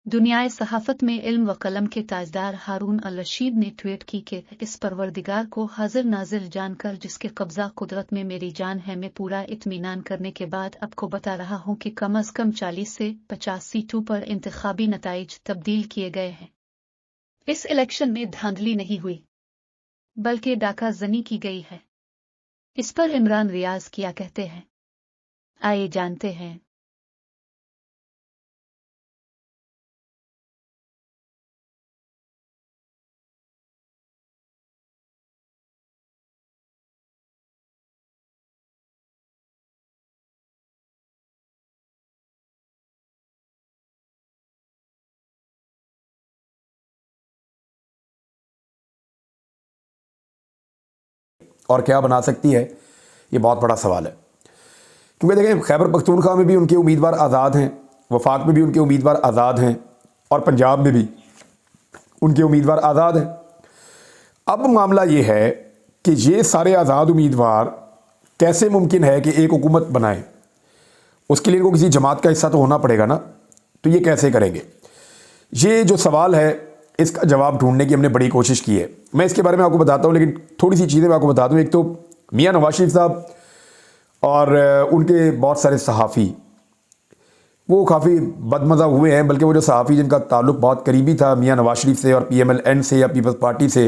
दुनियाए सहाफ़त में इल्म व कलम के ताजदार हारून अल रशीद ने ट्वीट की कि इस परवरदिगार को हाजिर नाजिर जानकर जिसके कब्ज़ा कुदरत में मेरी जान है, मैं पूरा इत्मीनान करने के बाद आपको बता रहा हूँ कि कम अज़ कम 40 से 50 सीटों पर इंतखाबी नताइज तब्दील किए गए हैं। इस इलेक्शन में धांधली नहीं हुई बल्कि डाका जनी की गई है। इस पर इमरान रियाज क्या कहते हैं, आइए जानते हैं। और क्या बना सकती है, ये बहुत बड़ा सवाल है। क्योंकि देखें, खैबर पख्तूनख्वा में भी उनके उम्मीदवार आज़ाद हैं, वफाक में भी उनके उम्मीदवार आज़ाद हैं और पंजाब में भी उनके उम्मीदवार आज़ाद हैं। अब मामला ये है कि ये सारे आज़ाद उम्मीदवार कैसे मुमकिन है कि एक हुकूमत बनाए। उसके लिए इनको किसी जमात का हिस्सा तो होना पड़ेगा ना, तो ये कैसे करेंगे? ये जो सवाल है इसका जवाब ढूंढने की हमने बड़ी कोशिश की है। मैं इसके बारे में आपको बताता हूँ, लेकिन थोड़ी सी चीज़ें मैं आपको बता दूँ। एक तो मियाँ नवाज शरीफ साहब और उनके बहुत सारे सहाफ़ी वो काफ़ी बदमज़ा हुए हैं, बल्कि वो जो सहाफ़ी जिनका ताल्लुक़ बहुत करीबी था मियाँ नवाज शरीफ से और PMLN से या पीपल्स पार्टी से,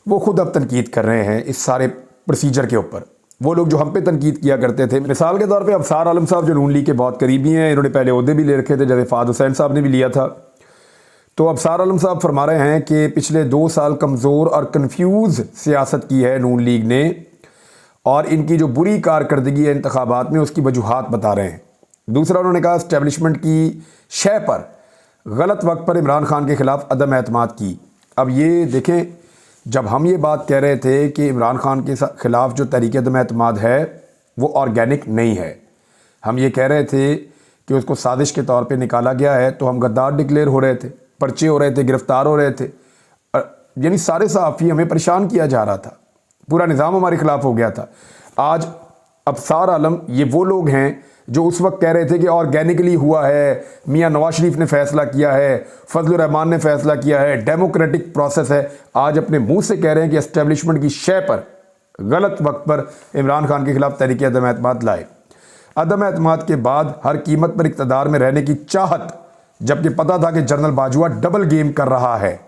वो खुद अब तनकीद कर रहे हैं इस सारे प्रोसीजर के ऊपर। वो लोग जो हम पे तनकीद किया करते थे, मिसाल के तौर पे अफसार आलम साहब जो नून लीग के बहुत करीबी हैं, इन्होंने पहले ओहदे भी ले रखे थे, जैसे फ़ाद हुसैन साहब ने भी लिया था। तो अफसार आलम साहब फरमा रहे हैं कि पिछले 2 साल कमज़ोर और कन्फ्यूज़ सियासत की है नून लीग ने, और इनकी जो बुरी कारकर्दगी है इंतखाबात में उसकी वजूहात बता रहे हैं। दूसरा, उन्होंने कहा इस्टेब्लिशमेंट की शय पर गलत वक्त पर इमरान खान के ख़िलाफ़ अदम एतमाद की। अब ये देखें, जब हम ये बात कह रहे थे कि इमरान खान के ख़िलाफ़ जो तहरीक अदम एतमाद है वो ऑर्गेनिक नहीं है, हम ये कह रहे थे कि उसको साजिश के तौर पे निकाला गया है, तो हम गद्दार डिक्लेयर हो रहे थे, पर्चे हो रहे थे, गिरफ्तार हो रहे थे, यानी सारे सहाफ़ी हमें परेशान किया जा रहा था, पूरा निज़ाम हमारे ख़िलाफ़ हो गया था। आज अफसार आलम ये वो लोग हैं जो उस वक्त कह रहे थे कि ऑर्गेनिकली हुआ है, मियाँ नवाज शरीफ ने फ़ैसला किया है, फजलुर रहमान ने फ़ैसला किया है, डेमोक्रेटिक प्रोसेस है। आज अपने मुंह से कह रहे हैं कि एस्टेब्लिशमेंट की शय पर गलत वक्त पर इमरान खान के ख़िलाफ़ तहरीक अदम एतमाद लाए। अदम एतमाद के बाद हर कीमत पर इक़्तिदार में रहने की चाहत, जबकि पता था कि जनरल बाजवा डबल गेम कर रहा है।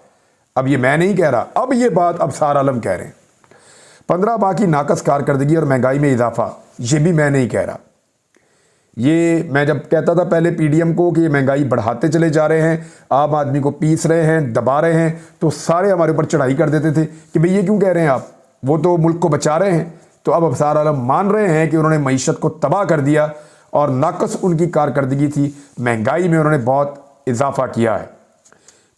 अब ये मैं नहीं कह रहा, अब ये बात अफसार आलम कह रहे हैं। 15 माह की नाकस कारकर्दगी और महंगाई में इजाफा, ये भी मैं नहीं कह रहा। ये मैं जब कहता था पहले PDM को कि ये महंगाई बढ़ाते चले जा रहे हैं, आम आदमी को पीस रहे हैं, दबा रहे हैं, तो सारे हमारे ऊपर चढ़ाई कर देते थे कि भाई ये क्यों कह रहे हैं आप, वो तो मुल्क को बचा रहे हैं। तो अब अफसार आलम मान रहे हैं कि उन्होंने मईशत को तबाह कर दिया और नाकस उनकी कारकर्दगी थी, महंगाई में उन्होंने बहुत इजाफा किया है।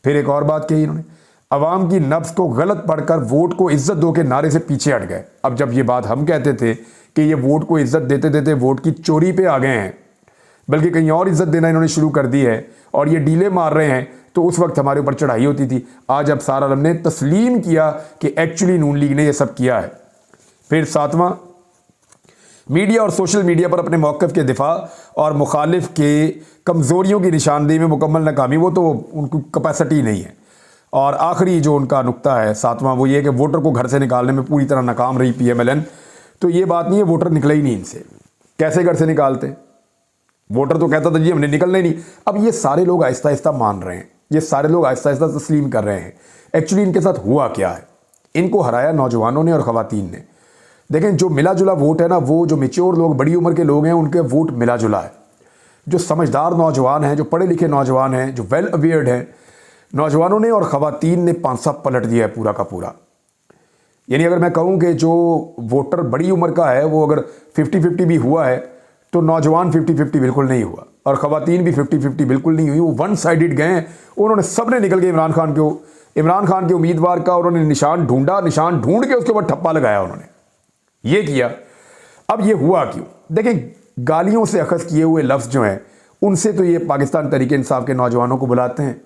फिर एक और बात कही इन्होंने, अवाम की नफ्स को गलत पढ़कर वोट को इज्जत दो के नारे से पीछे हट गए। अब जब ये बात हम कहते थे कि ये वोट को इज्जत देते देते वोट की चोरी पे आ गए हैं, बल्कि कहीं और इज्जत देना इन्होंने शुरू कर दी है और ये डीले मार रहे हैं, तो उस वक्त हमारे ऊपर चढ़ाई होती थी। आज अफसार आलम ने तस्लीम किया कि एक्चुअली नून लीग ने यह सब किया है। फिर 7वां, मीडिया और सोशल मीडिया पर अपने मौक़िफ़ के दिफा और मुखालिफ के कमज़ोरियों की निशानदेही में मुकम्मल नाकामी, वो तो उनकी कैपेसिटी नहीं है। और आखिरी जो उनका नुक्ता है 7वां, वो ये कि वोटर को घर से निकालने में पूरी तरह नाकाम रही PMLN। तो ये बात नहीं है, वोटर निकला ही नहीं इनसे। कैसे घर से निकालते? वोटर तो कहता था जी हमने निकलना ही नहीं। अब ये सारे लोग आहिस्ता आहिस्ता मान रहे हैं, ये सारे लोग आहिस्ता आहिस्ता तस्लीम कर रहे हैं। एक्चुअली इनके साथ हुआ क्या है, इनको हराया नौजवानों ने और ख़वातीन ने। देखें, जो मिला जुला वोट है ना, वो जो मेच्योर लोग, बड़ी उम्र के लोग हैं, उनके वोट मिला जुला है। जो समझदार नौजवान हैं, जो पढ़े लिखे नौजवान हैं, जो वेल अवेयर्ड हैं, नौजवानों ने और ख़वातीन ने पांसा पलट दिया है पूरा का पूरा। यानी अगर मैं कहूँ कि जो वोटर बड़ी उम्र का है वो अगर 50-50 भी हुआ है, तो नौजवान 50-50 बिल्कुल नहीं हुआ और ख़वातीन भी 50-50 बिल्कुल नहीं हुई। वो वन साइडेड गए हैं। उन्होंने सब ने निकल के इमरान खान के उम्मीदवार का उन्होंने निशान ढूंढा, निशान ढूंढ के उसके ऊपर ठप्पा लगाया, उन्होंने ये किया। अब ये हुआ क्यों? देखें, गालियों से अखज़ किए हुए लफ्ज़ जो हैं, उनसे तो ये पाकिस्तान तहरीक इंसाफ के नौजवानों को बुलाते हैं।